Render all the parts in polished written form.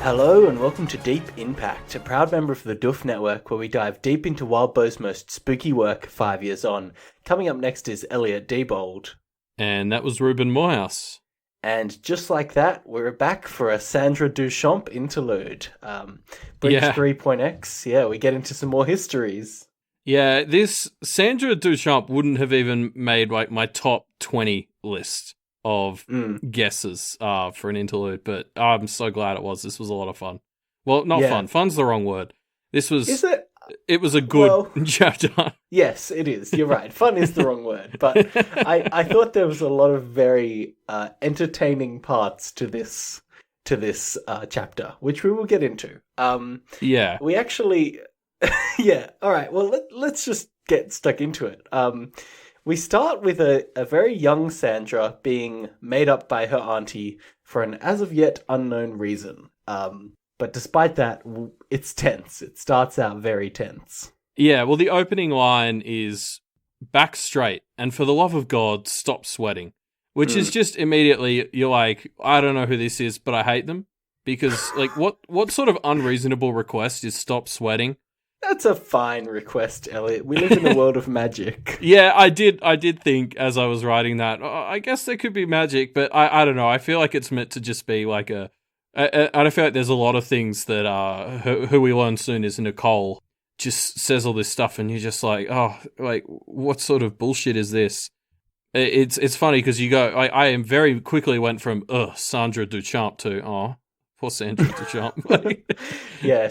Hello and welcome to Deep in Pact, a proud member of the Doof Network where we dive deep into Wildbow's most spooky work 5 years on. Coming up next is Elliot Diebold. And that was Ruben Morehouse. And just like that, we're back for a Sandra Duchamp interlude. Bridge 3.x, we get into some more histories. Yeah, this Sandra Duchamp wouldn't have even made like my top 20 list of guesses for an interlude, but I'm so glad it was. This was a lot of fun. Well, not fun. Fun's the wrong word. This was... Is it? It was a good chapter. Yes, it is. You're right. Fun is the wrong word. But I thought there was a lot of very entertaining parts to this chapter, which we will get into. We actually... all right. Well, let's just get stuck into it. We start with a very young Sandra being made up by her auntie for an as-of-yet unknown reason. But despite that, it's tense. It starts out very tense. Yeah, well, the opening line is, back straight, and for the love of God, stop sweating. Which is just immediately, you're like, I don't know who this is, but I hate them. Because, like, what sort of unreasonable request is stop sweating? That's a fine request, Elliot. We live in a world of magic. Yeah, I did think as I was writing that, I guess there could be magic, but I don't know. I feel like it's meant to just be like I don't feel like there's a lot of things that who we learn soon is Nicole just says all this stuff and you're just like, oh, like what sort of bullshit is this? It's funny because you go, I am very quickly went from Sandra Duchamp to poor Sandra Duchamp. Yeah,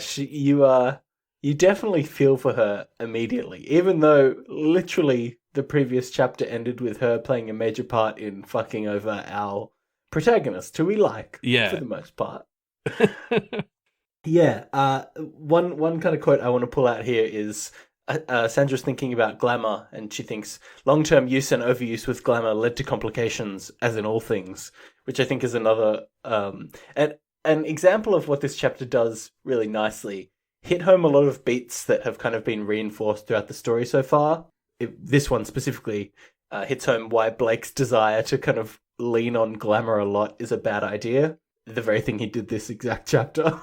you definitely feel for her immediately, even though literally the previous chapter ended with her playing a major part in fucking over our protagonist, who we like, for the most part. One kind of quote I want to pull out here is Sandra's thinking about glamour, and she thinks long-term use and overuse with glamour led to complications, as in all things, which I think is another an example of what this chapter does really nicely. Hit home a lot of beats that have kind of been reinforced throughout the story so far. This one specifically hits home why Blake's desire to kind of lean on glamour a lot is a bad idea. The very thing he did this exact chapter.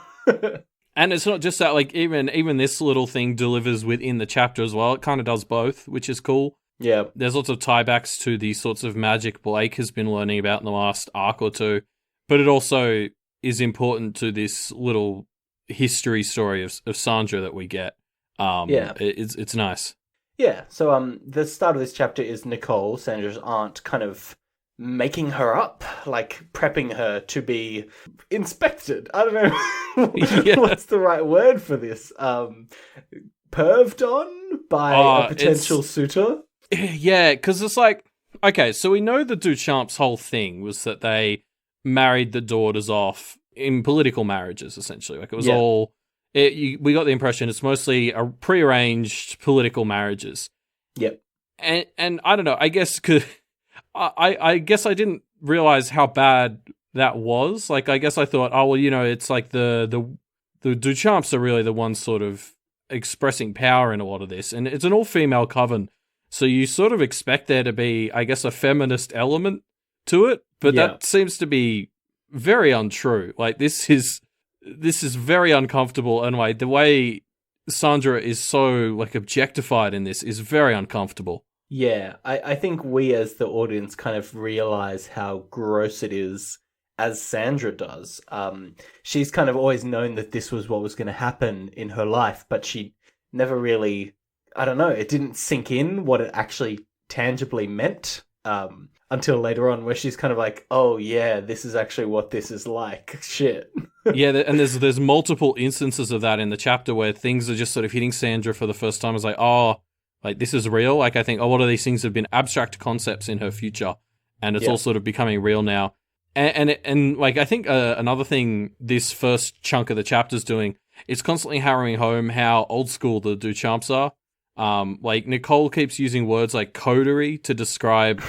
And it's not just that, like, even this little thing delivers within the chapter as well. It kind of does both, which is cool. Yeah. There's lots of tiebacks to the sorts of magic Blake has been learning about in the last arc or two. But it also is important to this little history story of Sandra that we get. It's nice. Yeah, so the start of this chapter is Nicole, Sandra's aunt, kind of making her up, like prepping her to be inspected. I don't know what's the right word for this. Perved on by a potential suitor? Yeah, because it's like, okay, so we know the Duchamp's whole thing was that they married the daughters off in political marriages, essentially. Like, it was all... we got the impression it's mostly a prearranged political marriages. Yep. And I don't know, I guess... I guess I didn't realize how bad that was. Like, I guess I thought, it's like the Duchamps are really the ones sort of expressing power in a lot of this. And it's an all-female coven. So you sort of expect there to be, I guess, a feminist element to it. But that seems to be very untrue. Like, this is very uncomfortable, and like the way Sandra is so like objectified in this is very uncomfortable. Yeah, I think we as the audience kind of realize how gross it is as Sandra does. She's kind of always known that this was what was going to happen in her life, but she never really, I don't know, it didn't sink in what it actually tangibly meant. Until later on, where she's kind of like, oh yeah, this is actually what this is like. Shit. Yeah, and there's multiple instances of that in the chapter where things are just sort of hitting Sandra for the first time. It's like, oh, like this is real. Like, I think a lot of these things have been abstract concepts in her future, and it's all sort of becoming real now. And like, I think another thing this first chunk of the chapter's doing, it's constantly hammering home how old school the Duchamps are. Like, Nicole keeps using words like coterie to describe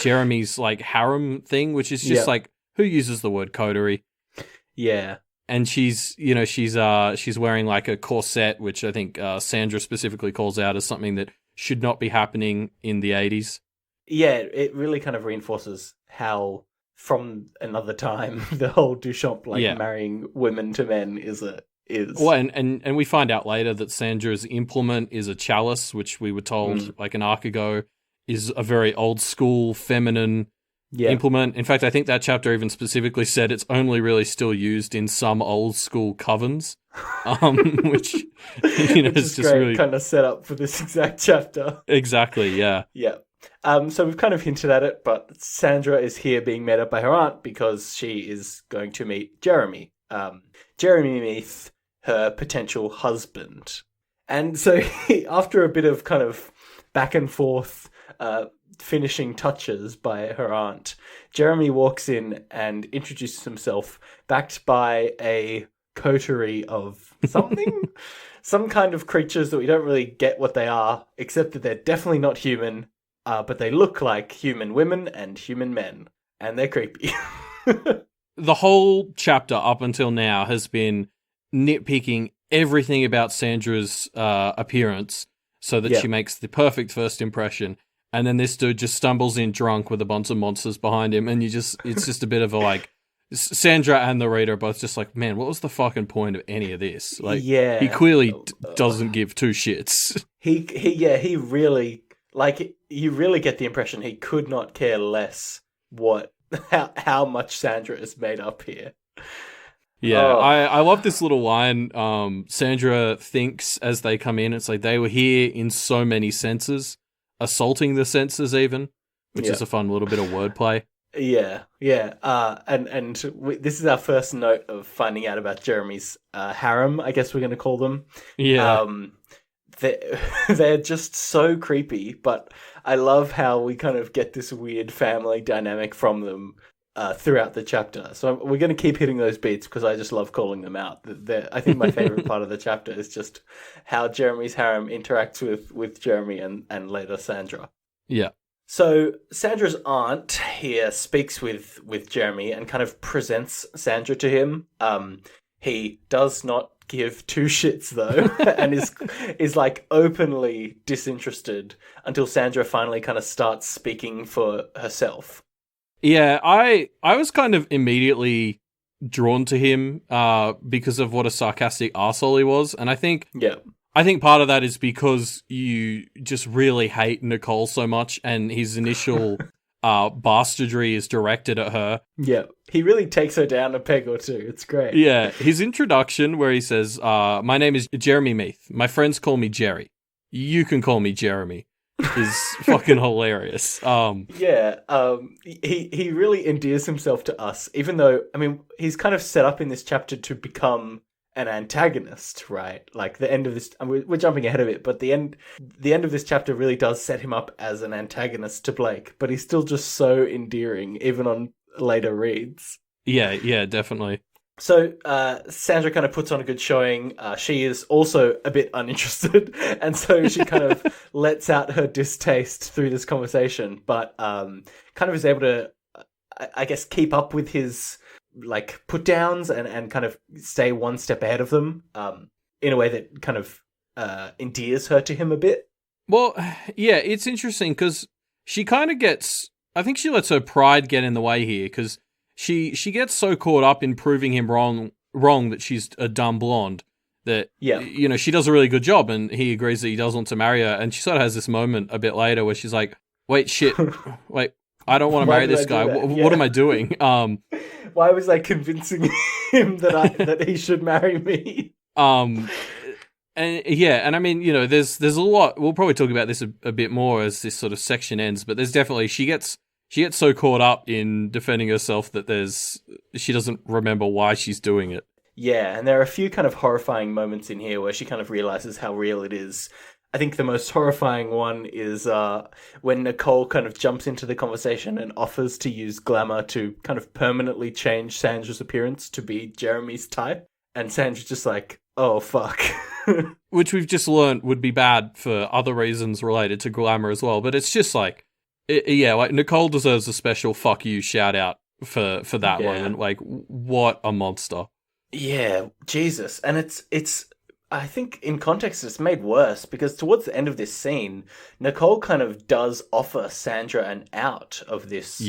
Jeremy's like harem thing, which is just like, who uses the word coterie? Yeah. And she's wearing like a corset, which I think Sandra specifically calls out as something that should not be happening in the 80s. Yeah, it really kind of reinforces how from another time. The whole Duchamp Yeah. marrying women to men is. Well, and we find out later that Sandra's implement is a chalice, which we were told like an arc ago is a very old school feminine implement. In fact, I think that chapter even specifically said it's only really still used in some old school covens, which which is is just great, really kind of set up for this exact chapter. exactly, yeah. Yeah. So we've kind of hinted at it, but Sandra is here being met up by her aunt because she is going to meet Jeremy. Jeremy Meath, her potential husband. And so after a bit of kind of back and forth finishing touches by her aunt, Jeremy walks in and introduces himself, backed by a coterie of something? Some kind of creatures that we don't really get what they are, except that they're definitely not human, but they look like human women and human men, and they're creepy. The whole chapter up until now has been nitpicking everything about Sandra's appearance so that she makes the perfect first impression. And then this dude just stumbles in drunk with a bunch of monsters behind him. And it's just a bit of a like, Sandra and the reader are both just like, man, what was the fucking point of any of this? Like, he clearly doesn't give two shits. He really, like, you really get the impression he could not care less how much Sandra is made up here. Yeah, I love this little line. Sandra thinks as they come in, it's like they were here in so many senses, assaulting the senses even, which is a fun little bit of wordplay. Yeah. This is our first note of finding out about Jeremy's harem, I guess we're going to call them. Yeah. They're just so creepy, but I love how we kind of get this weird family dynamic from them throughout the chapter. So we're going to keep hitting those beats because I just love calling them out. I think my favorite part of the chapter is just how Jeremy's harem interacts with Jeremy and later Sandra. Yeah. So Sandra's aunt here speaks with Jeremy and kind of presents Sandra to him. He does not give two shits though, and is like openly disinterested until Sandra finally kind of starts speaking for herself. Yeah, I was kind of immediately drawn to him because of what a sarcastic arsehole he was, and I think part of that is because you just really hate Nicole so much, and his initial bastardry is directed at her. Yeah, he really takes her down a peg or two. It's great. Yeah, his introduction where he says, my name is Jeremy Meath. My friends call me Jerry. You can call me Jeremy. Is fucking hilarious. He really endears himself to us, even though, I mean, he's kind of set up in this chapter to become an antagonist, right? Like the end of this, we're jumping ahead of it, but the end of this chapter really does set him up as an antagonist to Blake, but he's still just so endearing, even on later reads. Yeah, definitely. So Sandra kind of puts on a good showing. She is also a bit uninterested, and so she kind of lets out her distaste through this conversation, but kind of is able to, I guess, keep up with his like put downs and kind of stay one step ahead of them in a way that kind of endears her to him a bit. Well, yeah, it's interesting because she kind of gets, I think she lets her pride get in the way here because she gets so caught up in proving him wrong that she's a dumb blonde that, you know, she does a really good job and he agrees that he does want to marry her. And she sort of has this moment a bit later where she's like, wait, I don't want to marry this guy. What am I doing? Why was I convincing him that he should marry me? And I mean, you know, there's a lot. We'll probably talk about this a bit more as this sort of section ends. But there's definitely she gets so caught up in defending herself that she doesn't remember why she's doing it. Yeah, and there are a few kind of horrifying moments in here where she kind of realizes how real it is. I think the most horrifying one is when Nicole kind of jumps into the conversation and offers to use glamour to kind of permanently change Sandra's appearance to be Jeremy's type. And Sandra's just like, oh, fuck. Which we've just learned would be bad for other reasons related to glamour as well. But it's just like, like Nicole deserves a special fuck you shout out for that moment. Like, what a monster. Yeah, Jesus. And it's I think in context it's made worse because towards the end of this scene, Nicole kind of does offer Sandra an out of this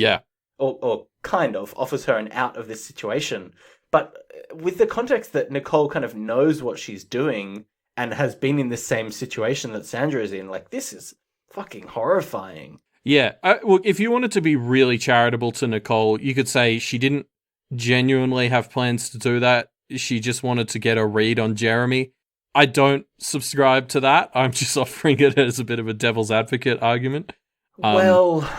or kind of offers her an out of this situation. But with the context that Nicole kind of knows what she's doing and has been in the same situation that Sandra is in, like, this is fucking horrifying. Yeah. Well, if you wanted to be really charitable to Nicole, you could say she didn't genuinely have plans to do that. She just wanted to get a read on Jeremy. I don't subscribe to that. I'm just offering it as a bit of a devil's advocate argument. Well,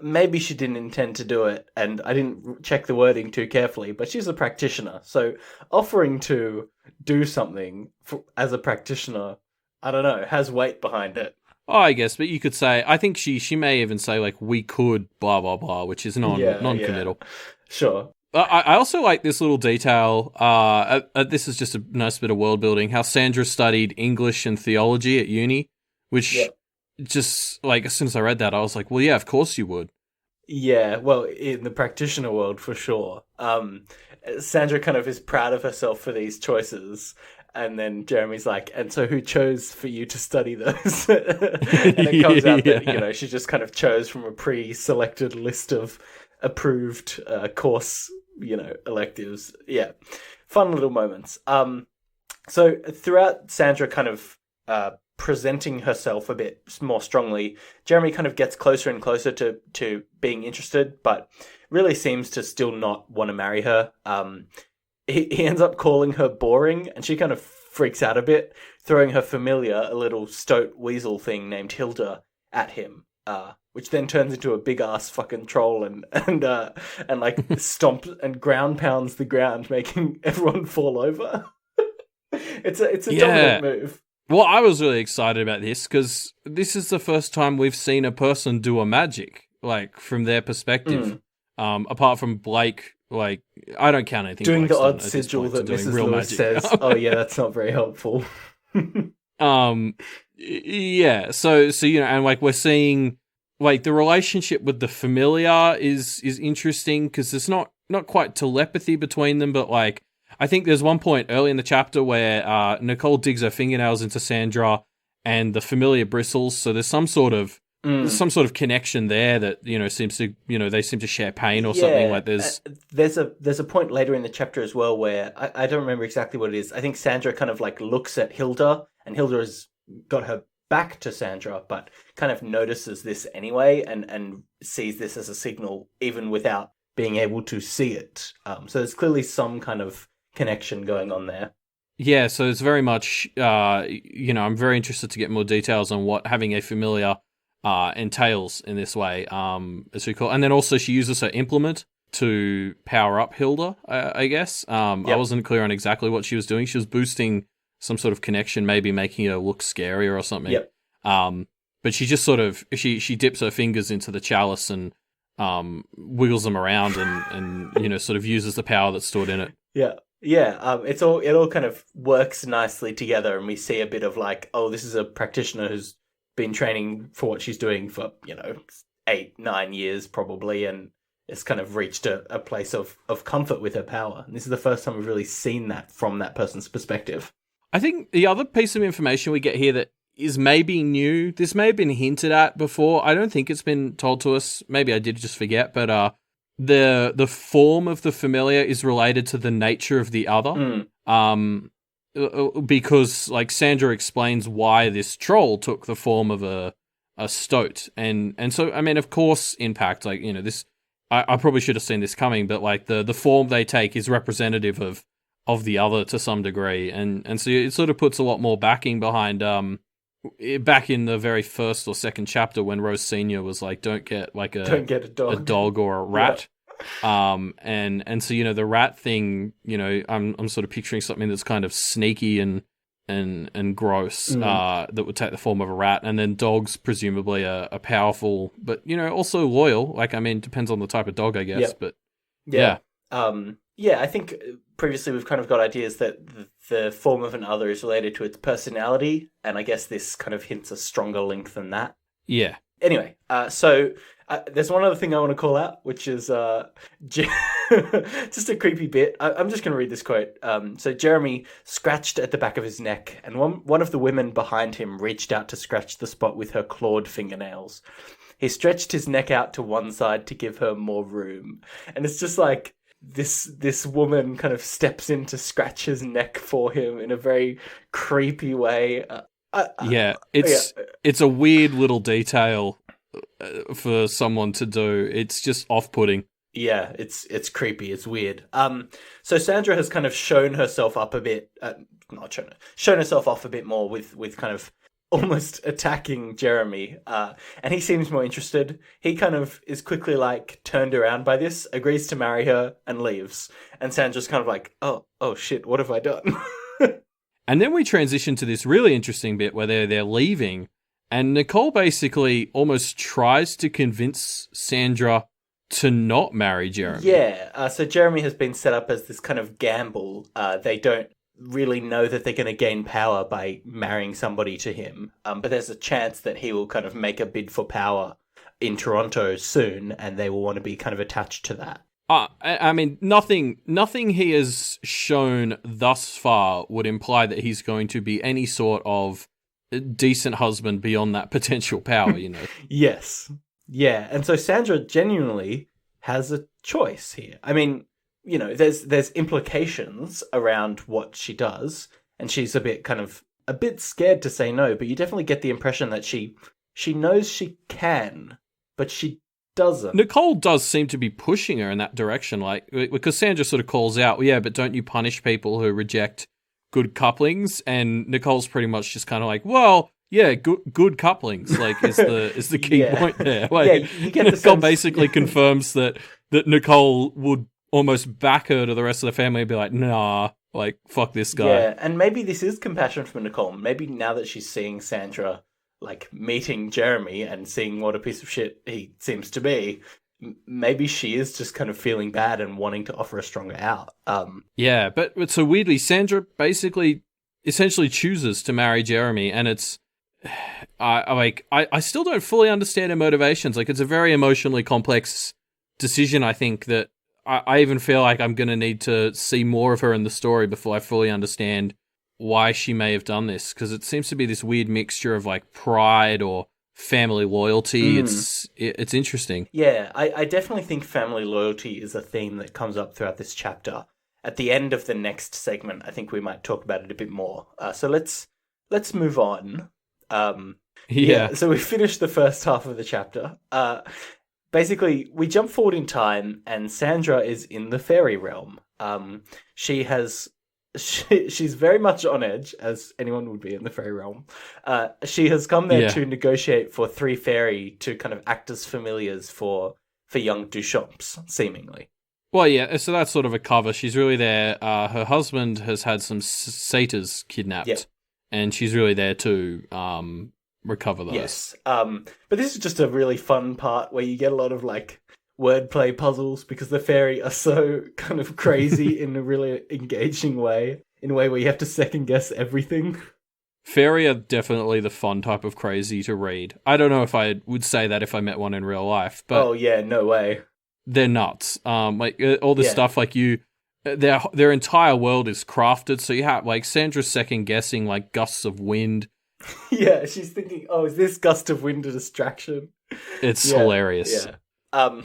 maybe she didn't intend to do it, and I didn't check the wording too carefully, but she's a practitioner, so offering to do something as a practitioner, I don't know, has weight behind it. Oh, I guess, but you could say, I think she may even say, like, we could blah, blah, blah, which is non-committal. Yeah. Sure. I also like this little detail. This is just a nice bit of world building. How Sandra studied English and theology at uni, which just, like, as soon as I read that, I was like, well, yeah, of course you would. Yeah, well, in the practitioner world, for sure. Sandra kind of is proud of herself for these choices. And then Jeremy's like, and so who chose for you to study those? And it comes out that, she just kind of chose from a pre-selected list of approved course, electives. Yeah. Fun little moments. So throughout Sandra kind of presenting herself a bit more strongly, Jeremy kind of gets closer and closer to being interested, but really seems to still not want to marry her. He ends up calling her boring, and she kind of freaks out a bit, throwing her familiar, a little stoat weasel thing named Hilda, at him, which then turns into a big ass fucking troll and like stomps and ground pounds the ground, making everyone fall over. It's a dominant move. Well, I was really excited about this because this is the first time we've seen a person do a magic, like, from their perspective. Apart from Blake, like, I don't count anything. Doing Blake's the odd sigil that Mrs. Lewis says, oh yeah, that's not very helpful. Yeah, so and like we're seeing, like, the relationship with the familiar is interesting because there's not quite telepathy between them, but like I think there's one point early in the chapter where Nicole digs her fingernails into Sandra and the familiar bristles, so there's some sort of connection there that seems to they seem to share pain or something. Like there's a point later in the chapter as well where I don't remember exactly what it is. I think Sandra kind of like looks at Hilda, and Hilda has got her back to Sandra, but kind of notices this anyway and sees this as a signal even without being able to see it. So there's clearly some kind of connection going on there. Yeah, so it's very much I'm very interested to get more details on what having a familiar entails in this way, as we call. And then also she uses her implement to power up Hilda, I guess. I wasn't clear on exactly what she was doing. She was boosting some sort of connection, maybe making her look scarier or something. Yep. But she just sort of she dips her fingers into the chalice and wiggles them around and sort of uses the power that's stored in it. Yeah. Yeah, it all kind of works nicely together, and we see a bit of like, oh, this is a practitioner who's been training for what she's doing for 8-9 years probably, and it's kind of reached a place of comfort with her power. And this is the first time we've really seen that from that person's perspective. I think the other piece of information we get here that is maybe new, this may have been hinted at before. I don't think it's been told to us. Maybe I did just forget, but the form of the familiar is related to the nature of the other. Because like Sandra explains why this troll took the form of a stoat, and so I mean, of course, in Pact, like this, I probably should have seen this coming, but like the form they take is representative of the other to some degree, and so it sort of puts a lot more backing behind back in the very first or second chapter when Rose Senior was like, don't get a dog or a rat. And so the rat thing, I'm sort of picturing something that's kind of sneaky and gross, that would take the form of a rat, and then dogs presumably are powerful, but also loyal. Like, I mean, depends on the type of dog, I guess. Yep. But yeah. I think previously we've kind of got ideas that the form of an other is related to its personality, and I guess this kind of hints a stronger link than that. Yeah. Anyway, so there's one other thing I want to call out, which is just a creepy bit. I'm just going to read this quote. So Jeremy scratched at the back of his neck, and one of the women behind him reached out to scratch the spot with her clawed fingernails. He stretched his neck out to one side to give her more room. And it's just like this woman kind of steps in to scratch his neck for him in a very creepy way. It's a weird little detail for someone to do. It's just off-putting. Yeah, it's creepy. It's weird. So Sandra has kind of shown herself up a bit, shown herself off a bit more with kind of almost attacking Jeremy. And he seems more interested. He kind of is quickly like turned around by this, agrees to marry her, and leaves. And Sandra's kind of like, oh shit, what have I done? And then we transition to this really interesting bit where they're leaving, and Nicole basically almost tries to convince Sandra to not marry Jeremy. Yeah, so Jeremy has been set up as this kind of gamble. They don't really know that they're going to gain power by marrying somebody to him, but there's a chance that he will kind of make a bid for power in Toronto soon, and they will want to be kind of attached to that. I mean, nothing he has shown thus far would imply that he's going to be any sort of decent husband beyond that potential power, you know? Yes. Yeah, and so Sandra genuinely has a choice here. I mean, you know, there's implications around what she does, and she's a bit scared to say no, but you definitely get the impression that she knows she can, but she doesn't. Nicole does seem to be pushing her in that direction, like, because Sandra sort of calls out, yeah, but don't you punish people who reject good couplings? And Nicole's pretty much just kind of like, well, yeah, good couplings, like, is the key point there. Like, you get the Nicole sense... basically confirms that Nicole would almost back her to the rest of the family and be like, nah, like, fuck this guy. Yeah, and maybe this is compassion from Nicole. Maybe now that she's seeing Sandra, like, meeting Jeremy and seeing what a piece of shit he seems to be, maybe she is just kind of feeling bad and wanting to offer a stronger out. Yeah, but so weirdly, Sandra basically essentially chooses to marry Jeremy, and it's... I still don't fully understand her motivations. Like, it's a very emotionally complex decision, I think, that I even feel like I'm going to need to see more of her in the story before I fully understand why she may have done this, because it seems to be this weird mixture of, like, pride or family loyalty. It's interesting. Yeah, I definitely think family loyalty is a theme that comes up throughout this chapter. At the end of the next segment, I think we might talk about it a bit more. So let's move on. So we finished the first half of the chapter. Basically, we jump forward in time, and Sandra is in the Faerie realm. She's very much on edge, as anyone would be in the Faerie realm. She has come there to negotiate for 3 Faerie to kind of act as familiars for young Duchamps, seemingly. Well, yeah, so that's sort of a cover. She's really there. Her husband has had some satyrs kidnapped, and she's really there to recover those. Yes. But this is just a really fun part where you get a lot of, like, wordplay puzzles, because the Faerie are so kind of crazy in a really engaging way, in a way where you have to second guess everything. Faerie are definitely the fun type of crazy to read. I don't know if I would say that if I met one in real life, but... Oh, yeah, no way. They're nuts. Like, all this stuff, like, their entire world is crafted, so you have, like, Sandra's second guessing, like, gusts of wind. Yeah, she's thinking, oh, is this gust of wind a distraction? It's hilarious. Yeah.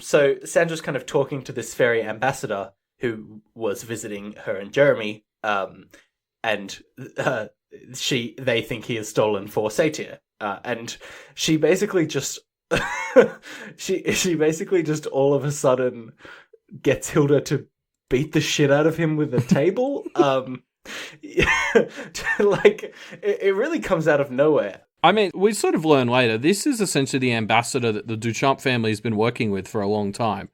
So Sandra's kind of talking to this Faerie ambassador who was visiting her and Jeremy, and they think he has stolen 4 satyr, and she basically just she basically just all of a sudden gets Hilda to beat the shit out of him with a table. Like, it really comes out of nowhere. I mean, we sort of learn later, this is essentially the ambassador that the Duchamp family has been working with for a long time.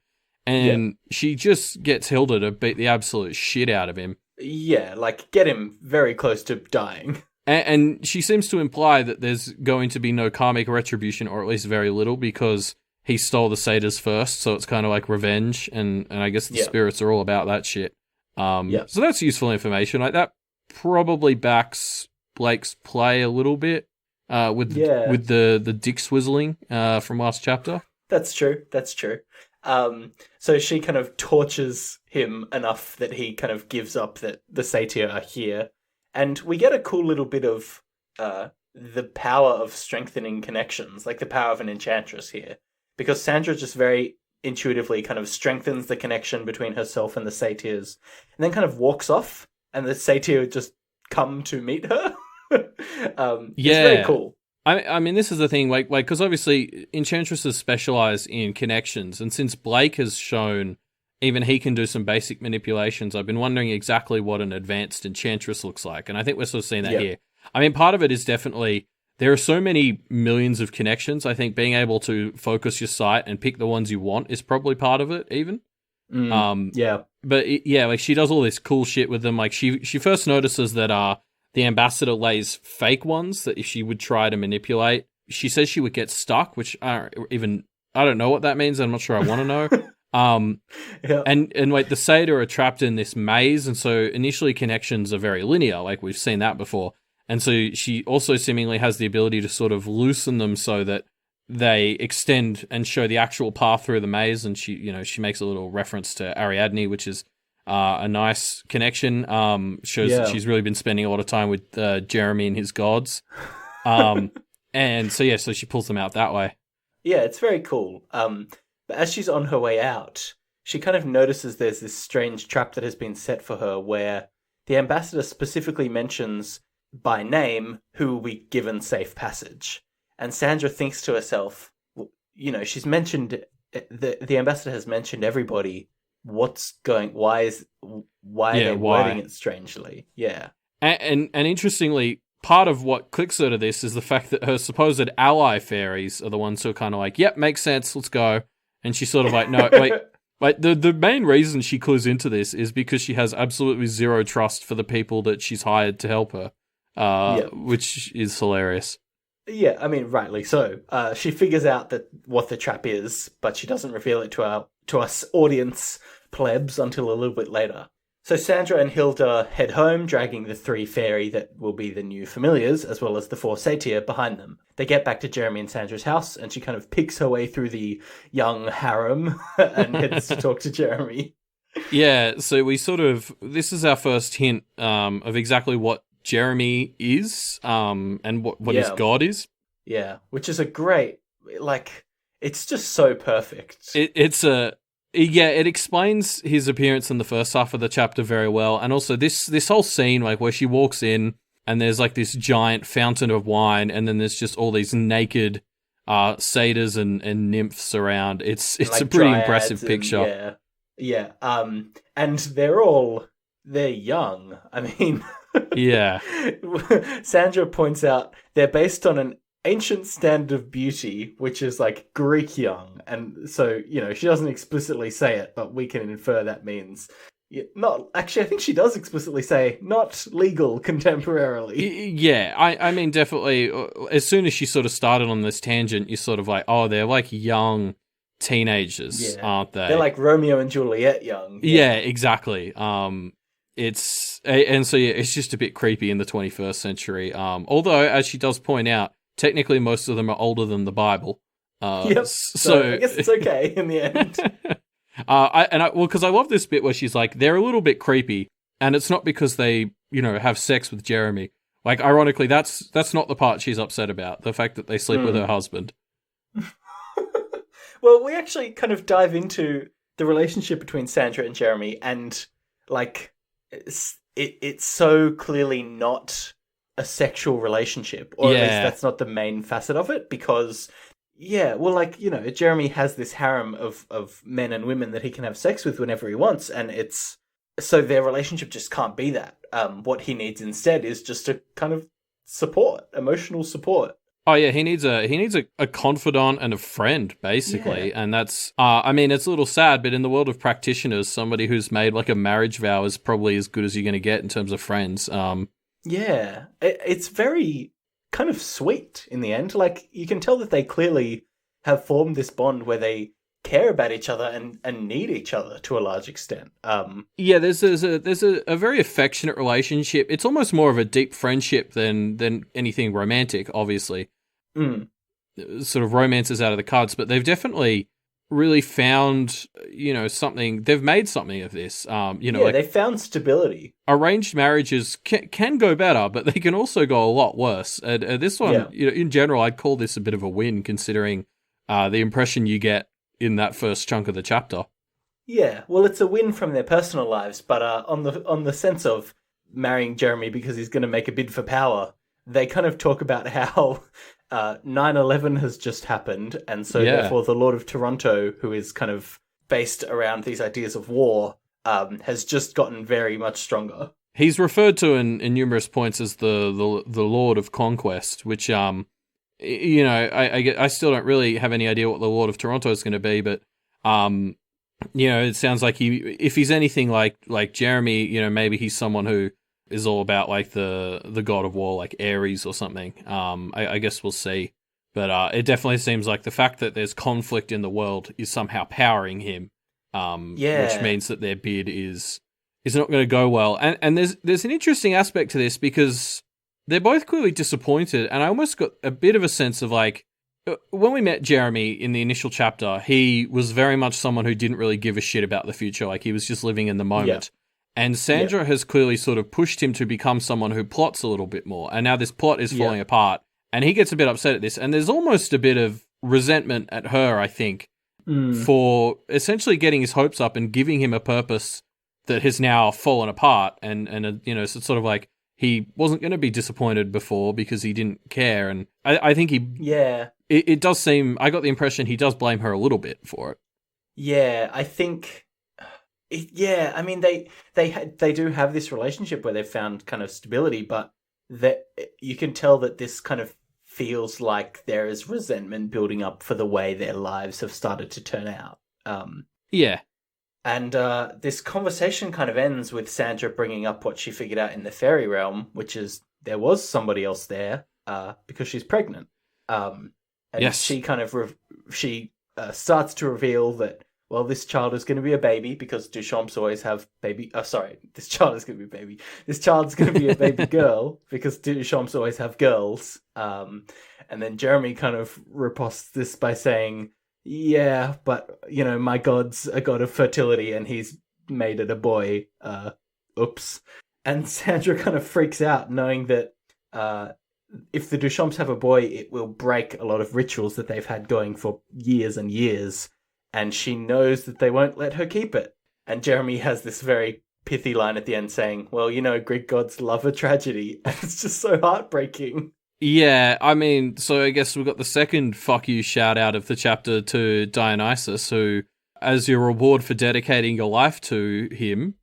And she just gets Hilda to beat the absolute shit out of him. Yeah, like, get him very close to dying. And she seems to imply that there's going to be no karmic retribution, or at least very little, because he stole the satyrs first, so it's kind of like revenge, and I guess the spirits are all about that shit. So that's useful information. Like, that probably backs Blake's play a little bit with the dick swizzling from last chapter. That's true. So she kind of tortures him enough that he kind of gives up that the satyr are here. And we get a cool little bit of the power of strengthening connections, like the power of an enchantress here. because Sandra just very intuitively kind of strengthens the connection between herself and the satyrs, and then kind of walks off, and the satyr just come to meet her. It's very cool. I mean, this is the thing, like, because obviously enchantresses specialize in connections, and since Blake has shown even he can do some basic manipulations, I've been wondering exactly what an advanced enchantress looks like, and I think we're sort of seeing that here. I mean, part of it is definitely there are so many millions of connections. I think being able to focus your sight and pick the ones you want is probably part of it, even. But like she does all this cool shit with them. Like she first notices that the ambassador lays fake ones that if she would try to manipulate, she says she would get stuck, which I don't know what that means. I'm not sure I want to know. And like the satyr are trapped in this maze, and so initially connections are very linear, like we've seen that before. And so she also seemingly has the ability to sort of loosen them so that they extend and show the actual path through the maze. And she makes a little reference to Ariadne, which is a nice connection. Shows that she's really been spending a lot of time with Jeremy and his gods. And so she pulls them out that way. Yeah, it's very cool. But as she's on her way out, she kind of notices there's this strange trap that has been set for her where the ambassador specifically mentions by name who will be given safe passage. And Sandra thinks to herself, she's mentioned, the ambassador has mentioned everybody. Why are they wording it strangely? Yeah. And interestingly, part of what clicks her to this is the fact that her supposed ally fairies are the ones who are kind of like, yep, makes sense, let's go. And she's sort of like, no, wait. Like the main reason she clues into this is because she has absolutely zero trust for the people that she's hired to help her, which is hilarious. Yeah, I mean, rightly so. She figures out what the trap is, but she doesn't reveal it to us audience plebs until a little bit later. So Sandra and Hilda head home, dragging the 3 Faerie that will be the new familiars, as well as the 4 satyr behind them. They get back to Jeremy and Sandra's house, and she kind of picks her way through the young harem and heads to talk to Jeremy. Yeah, so this is our first hint of exactly what Jeremy is, and what his god is. Yeah, which is a great, it's just so perfect. It explains his appearance in the first half of the chapter very well, and also this whole scene, like where she walks in and there's like this giant fountain of wine, and then there's just all these naked satyrs and nymphs around. It's like a pretty impressive picture. Yeah. And they're young. I mean, yeah. Sandra points out they're based on an ancient standard of beauty, which is like Greek young, and so she doesn't explicitly say it, but we can infer that means not. Actually, I think she does explicitly say not legal contemporarily. Yeah, I mean, definitely. As soon as she sort of started on this tangent, you're sort of like, oh, they're like young teenagers, aren't they? They're like Romeo and Juliet young. Yeah, exactly. It's just a bit creepy in the 21st century. Although, as she does point out, technically, most of them are older than the Bible. So I guess it's okay in the end. Because I love this bit where she's like, they're a little bit creepy, and it's not because they, have sex with Jeremy. Like, ironically, that's not the part she's upset about. The fact that they sleep with her husband. Well, we actually kind of dive into the relationship between Sandra and Jeremy, and like, it's so clearly not a sexual relationship, or at least that's not the main facet of it, because Jeremy has this harem of men and women that he can have sex with whenever he wants, and it's so their relationship just can't be that. What he needs instead is just a kind of emotional support. Oh yeah, he needs a confidant and a friend, basically, and that's I mean, it's a little sad, but in the world of practitioners, somebody who's made like a marriage vow is probably as good as you're going to get in terms of friends. Yeah, it's very kind of sweet in the end. Like, you can tell that they clearly have formed this bond where they care about each other and need each other to a large extent. Yeah, there's a very affectionate relationship. It's almost more of a deep friendship than anything romantic, obviously. Sort of romance is out of the cards, but they've definitely really found, something. They've made something of this. They found stability. Arranged marriages can go better, but they can also go a lot worse. And this one, in general, I'd call this a bit of a win, considering the impression you get in that first chunk of the chapter. Yeah, well, it's a win from their personal lives, but on the sense of marrying Jeremy because he's going to make a bid for power, they kind of talk about how 9/11 has just happened, and so therefore the Lord of Toronto, who is kind of based around these ideas of war, has just gotten very much stronger. He's referred to in numerous points as the Lord of Conquest, which you know, I still don't really have any idea what the Lord of Toronto is going to be, but you know, it sounds like if he's anything like Jeremy, you know, maybe he's someone who is all about like the god of war, like Ares or something. I guess we'll see. But it definitely seems like the fact that there's conflict in the world is somehow powering him. Which means that their bid is not going to go well. And there's an interesting aspect to this because they're both clearly disappointed, and I almost got a bit of a sense of like, when we met Jeremy in the initial chapter, he was very much someone who didn't really give a shit about the future. Like, he was just living in the moment. Yeah. And Sandra has clearly sort of pushed him to become someone who plots a little bit more. And now this plot is falling apart. And he gets a bit upset at this. And there's almost a bit of resentment at her, I think, for essentially getting his hopes up and giving him a purpose that has now fallen apart. And you know, so it's sort of like he wasn't going to be disappointed before because he didn't care. And I think he... Yeah. It does seem... I got the impression he does blame her a little bit for it. Yeah, I think... Yeah, I mean, they do have this relationship where they've found kind of stability, but that you can tell that this kind of feels like there is resentment building up for the way their lives have started to turn out. Yeah. And this conversation kind of ends with Sandra bringing up what she figured out in the Faerie realm, which is there was somebody else there because she's pregnant. And she kind of starts to reveal that, well, this child is going to be a baby because Duchamps always have baby... Oh, sorry, this child is going to be a baby. This child's going to be a baby girl because Duchamps always have girls. And then Jeremy kind of riposts this by saying, yeah, but, you know, my god's a god of fertility and he's made it a boy. Oops. And Sandra kind of freaks out knowing that if the Duchamps have a boy, it will break a lot of rituals that they've had going for years and years. And she knows that they won't let her keep it. And Jeremy has this very pithy line at the end saying, well, you know, Greek gods love a tragedy. And it's just so heartbreaking. Yeah, I mean, so I guess we've got the second fuck you shout out of the chapter to Dionysus, who, as your reward for dedicating your life to him,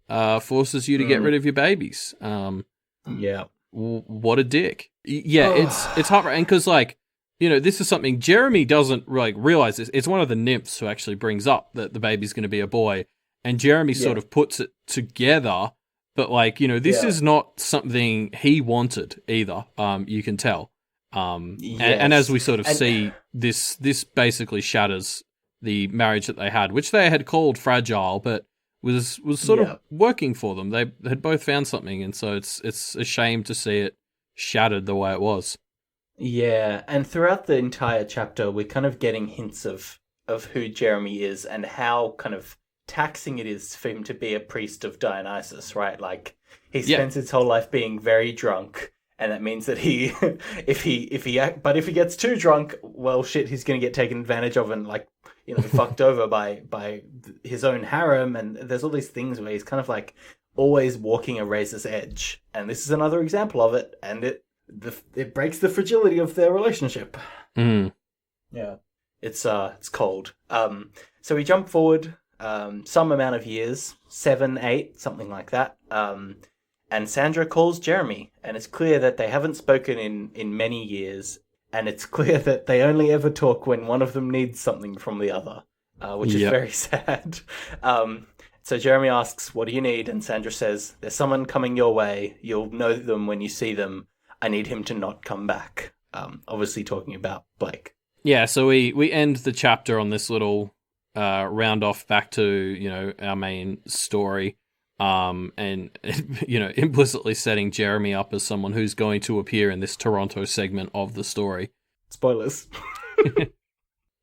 forces you to get rid of your babies. Yeah. What a dick. Yeah, it's heartbreaking because, like, you know, this is something Jeremy doesn't like realize. This. It's one of the nymphs who actually brings up that the baby's going to be a boy, and Jeremy sort of puts it together. But like, you know, this is not something he wanted either. You can tell. And as we sort of see, this basically shatters the marriage that they had, which they had called fragile, but was sort of working for them. They had both found something, and so it's a shame to see it shattered the way it was. Yeah, and throughout the entire chapter, we're kind of getting hints of who Jeremy is and how kind of taxing it is for him to be a priest of Dionysus, right? Like, he spends his whole life being very drunk, and that means that if he gets too drunk, well, shit, he's going to get taken advantage of and, like, you know, fucked over by his own harem, and there's all these things where he's kind of like always walking a razor's edge, and this is another example of it, and it breaks the fragility of their relationship. Yeah, it's cold. So we jump forward some amount of years, 7, 8, something like that. And Sandra calls Jeremy, and it's clear that they haven't spoken in many years, and it's clear that they only ever talk when one of them needs something from the other, which is very sad. So Jeremy asks, what do you need? And Sandra says, there's someone coming your way. You'll know them when you see them. I need him to not come back. Obviously talking about Blake. Yeah, so we end the chapter on this little round off back to, you know, our main story. And, you know, implicitly setting Jeremy up as someone who's going to appear in this Toronto segment of the story. Spoilers.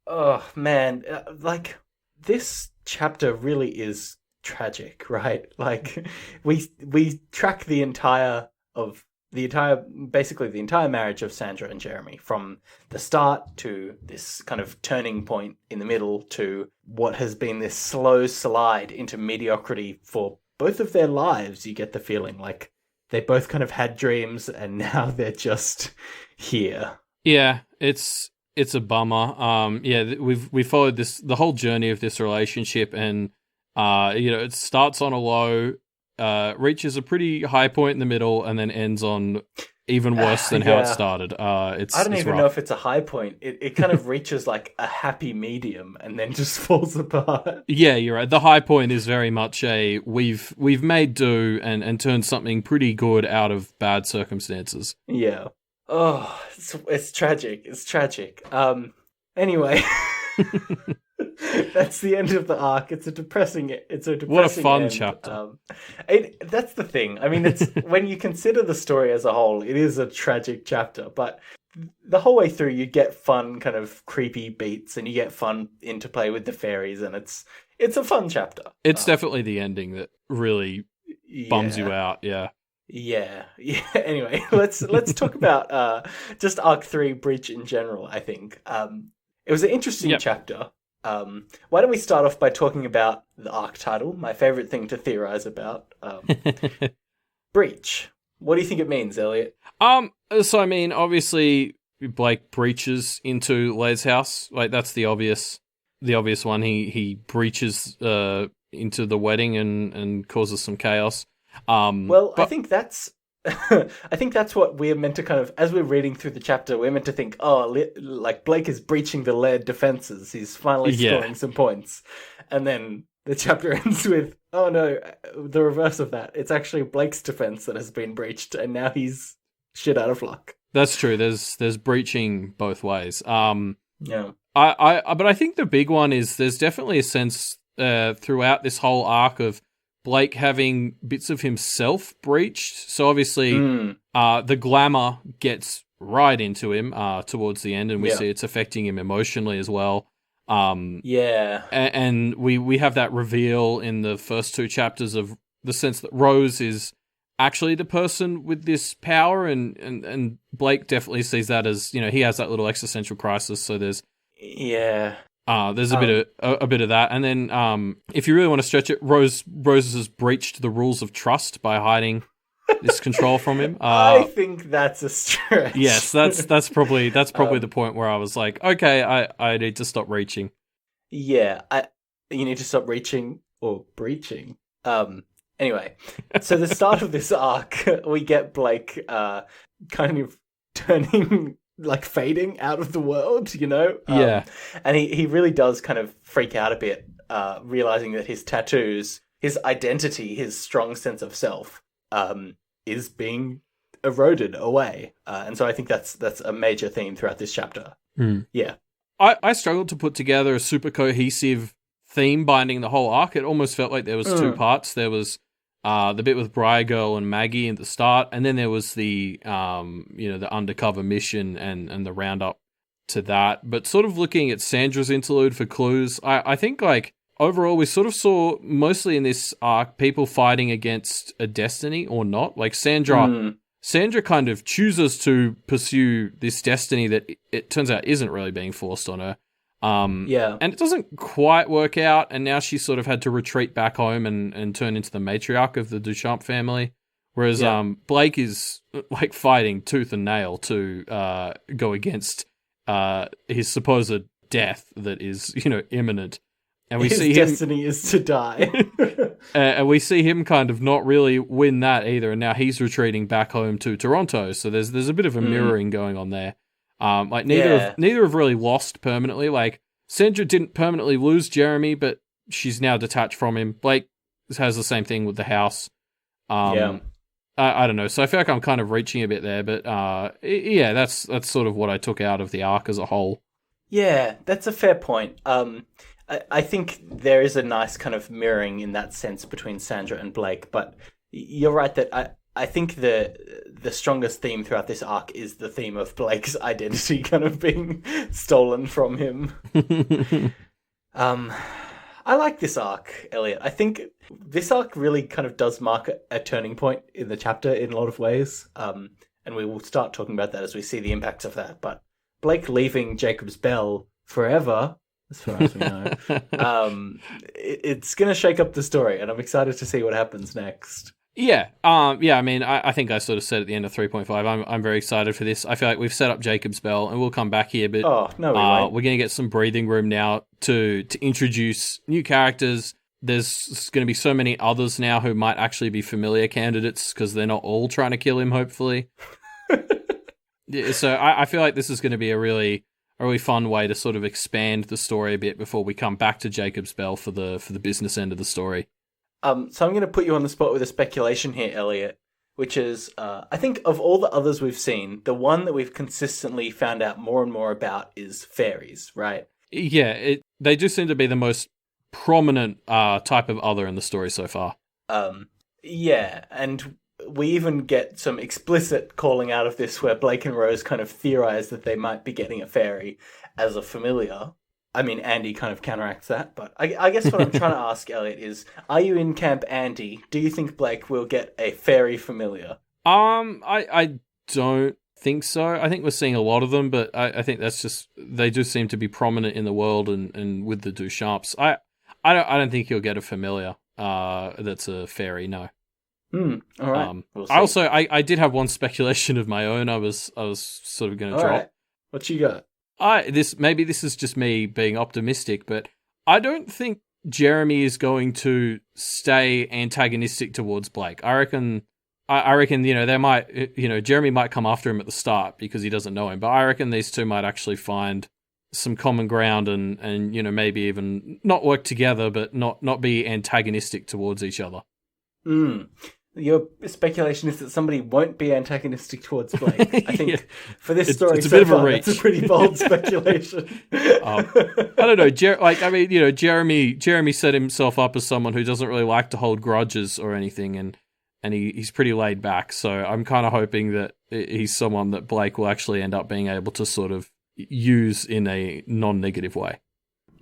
Oh, man. Like, this chapter really is tragic, right? Like, we track the entire of basically the entire marriage of Sandra and Jeremy, from the start to this kind of turning point in the middle to what has been this slow slide into mediocrity for both of their lives. You get the feeling like they both kind of had dreams and now they're just here. Yeah, it's a bummer. We followed the whole journey of this relationship, and it starts on a low, reaches a pretty high point in the middle, and then ends on even worse than how it started. I don't even know if it's a high point. It kind of reaches like a happy medium and then just falls apart. Yeah, you're right. The high point is very much we've made do and turned something pretty good out of bad circumstances. Yeah. Oh, it's tragic. It's tragic. Anyway, that's the end of the arc. It's a depressing what a fun end. chapter. That's the thing. I mean, it's when you consider the story as a whole, it is a tragic chapter, but the whole way through you get fun kind of creepy beats and you get fun interplay with the fairies, and it's a fun chapter. It's definitely the ending that really bums you out. Yeah. Yeah. Anyway, let's talk about just Arc 3 Breach in general, I think. It was an interesting chapter. Why don't we start off by talking about the arc title, my favorite thing to theorize about. Breach. What do you think it means, Elliot? So I mean, obviously Blake breaches into Lair's house. Like, that's the obvious one. He breaches into the wedding and causes some chaos. I think that's what we're meant to kind of, as we're reading through the chapter, we're meant to think, like Blake is breaching the Laird defenses. He's finally scoring some points. And then the chapter ends with, oh no, the reverse of that. It's actually Blake's defense that has been breached, and now he's shit out of luck. That's true. There's breaching both ways. Yeah. But I think the big one is there's definitely a sense throughout this whole arc of Blake having bits of himself breached. So obviously, the glamour gets right into him towards the end, and we see it's affecting him emotionally as well. And we have that reveal in the first two chapters of the sense that Rose is actually the person with this power, and Blake definitely sees that as, he has that little existential crisis. So there's there's a bit of that, and then if you really want to stretch it, Rose has breached the rules of trust by hiding this control from him. I think that's a stretch. Yes, that's probably the point where I was like, okay, I need to stop reaching. Yeah, you need to stop reaching or breaching. Anyway, so the start of this arc, we get Blake kind of turning, like, fading out of the world, and he really does kind of freak out a bit, realizing that his tattoos, his identity, his strong sense of self, is being eroded away, and so I think that's a major theme throughout this chapter. Yeah, I struggled to put together a super cohesive theme binding the whole arc. It almost felt like there was two parts. There was the bit with Briar Girl and Maggie at the start, and then there was the the undercover mission and the roundup to that. But sort of looking at Sandra's interlude for clues, I think, like, overall we sort of saw mostly in this arc people fighting against a destiny or not. Like Sandra kind of chooses to pursue this destiny that it turns out isn't really being forced on her. And it doesn't quite work out, and now she's sort of had to retreat back home and turn into the matriarch of the Duchamp family, whereas Blake is, like, fighting tooth and nail to go against his supposed death that is, imminent. And his destiny is to die. And we see him kind of not really win that either, and now he's retreating back home to Toronto, so there's a bit of a mirroring going on there. Like, neither have really lost permanently. Like, Sandra didn't permanently lose Jeremy, but she's now detached from him. Blake has the same thing with the house. I don't know. So I feel like I'm kind of reaching a bit there, but that's sort of what I took out of the arc as a whole. Yeah, that's a fair point. I think there is a nice kind of mirroring in that sense between Sandra and Blake, but you're right that I think the strongest theme throughout this arc is the theme of Blake's identity kind of being stolen from him. I like this arc, Elliot. I think this arc really kind of does mark a turning point in the chapter in a lot of ways. And we will start talking about that as we see the impacts of that. But Blake leaving Jacob's Bell forever, as far as we know, it's going to shake up the story, and I'm excited to see what happens next. Yeah. I mean, I think I sort of said at the end of 3.5, I'm very excited for this. I feel like we've set up Jacob's Bell, and we'll come back here, but we won't. We're going to get some breathing room now to introduce new characters. There's going to be so many others now who might actually be familiar candidates because they're not all trying to kill him, hopefully. So I feel like this is going to be a really fun way to sort of expand the story a bit before we come back to Jacob's Bell for the business end of the story. So I'm going to put you on the spot with a speculation here, Elliot, which is, I think of all the others we've seen, the one that we've consistently found out more and more about is fairies, right? Yeah, they do seem to be the most prominent type of other in the story so far. Yeah, and we even get some explicit calling out of this where Blake and Rose kind of theorize that they might be getting a fairy as a familiar. I mean, Andy kind of counteracts that, but I guess what I'm trying to ask, Elliot, is, are you in camp Andy? Do you think Blake will get a fairy familiar? I don't think so. I think we're seeing a lot of them, but I think that's just, they do seem to be prominent in the world and with the Duchamps. I don't think you'll get a familiar that's a fairy, no. All right. We'll see. I did have one speculation of my own. I was sort of going to drop. Right. What you got? Maybe this is just me being optimistic, but I don't think Jeremy is going to stay antagonistic towards Blake. I reckon, they might, Jeremy might come after him at the start because he doesn't know him, but I reckon these two might actually find some common ground and maybe even not work together, but not be antagonistic towards each other. Your speculation is that somebody won't be antagonistic towards Blake. I think for this story, it's a bit of a reach. It's a pretty bold speculation. I don't know. Jeremy set himself up as someone who doesn't really like to hold grudges or anything, and he's pretty laid back. So I'm kind of hoping that he's someone that Blake will actually end up being able to sort of use in a non-negative way.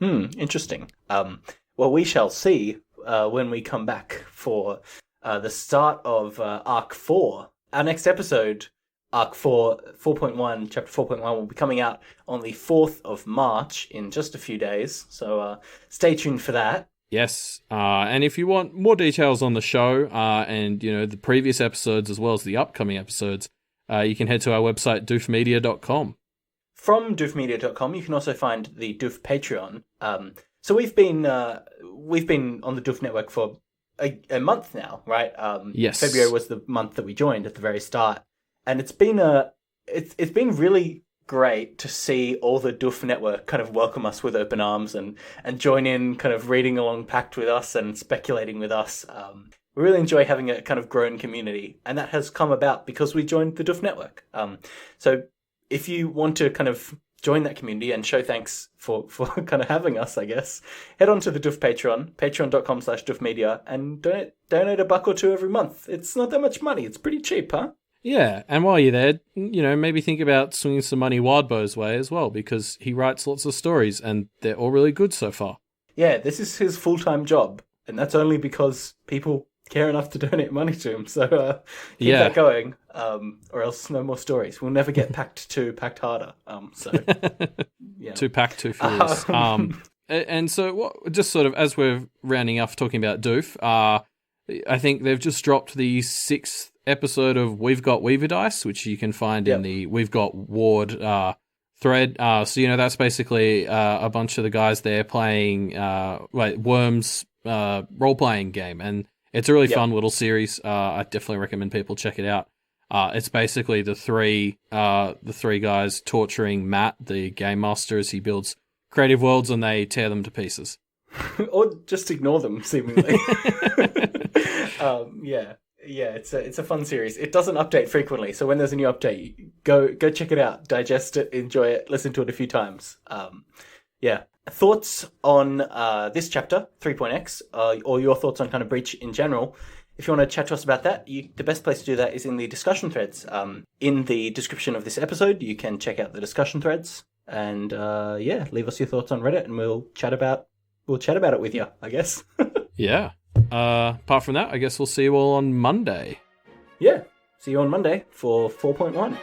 Interesting. Well, we shall see when we come back for the start of Arc 4. Our next episode, Arc 4, 4.1, Chapter 4.1, will be coming out on the 4th of March in just a few days. So stay tuned for that. Yes, and if you want more details on the show and the previous episodes as well as the upcoming episodes, you can head to our website, doofmedia.com. From doofmedia.com, you can also find the Doof Patreon. So we've been on the Doof Network for a month now, right? Yes. February was the month that we joined at the very start, and it's been really great to see all the Doof Network kind of welcome us with open arms and join in, kind of reading along Pact with us and speculating with us. We really enjoy having a kind of grown community, and that has come about because we joined the Doof Network. So if you want to kind of join that community and show thanks for kind of having us, I guess, head on to the Doof Patreon, patreon.com/doofmedia, and donate $1 or $2 every month. It's not that much money. It's pretty cheap, huh? Yeah, and while you're there, maybe think about swinging some money Wildbow's way as well, because he writes lots of stories, and they're all really good so far. Yeah, this is his full-time job, and that's only because people care enough to donate money to him. So keep that going, or else no more stories. We'll never get Pact 2, Pact harder. Yeah. 2 Pact, 2 Furious. And so, just sort of as we're rounding up talking about Doof, I think they've just dropped the 6th episode of We've Got Weaver Dice, which you can find in the We've Got Ward thread. So, that's basically a bunch of the guys there playing Worms role-playing game, and it's a really fun little series. I definitely recommend people check it out. It's basically the three guys torturing Matt, the game master, as he builds creative worlds, and they tear them to pieces. Or just ignore them, seemingly. Yeah, it's a fun series. It doesn't update frequently, so when there's a new update, go check it out, digest it, enjoy it, listen to it a few times. Thoughts on this chapter, 3.x, or your thoughts on kind of Breach in general. If you want to chat to us about that, the best place to do that is in the discussion threads. In the description of this episode, you can check out the discussion threads, and leave us your thoughts on Reddit, and we'll chat about we'll chat about it with you, I guess. Yeah. Apart from that, I guess we'll see you all on Monday. Yeah. See you on Monday for 4.1.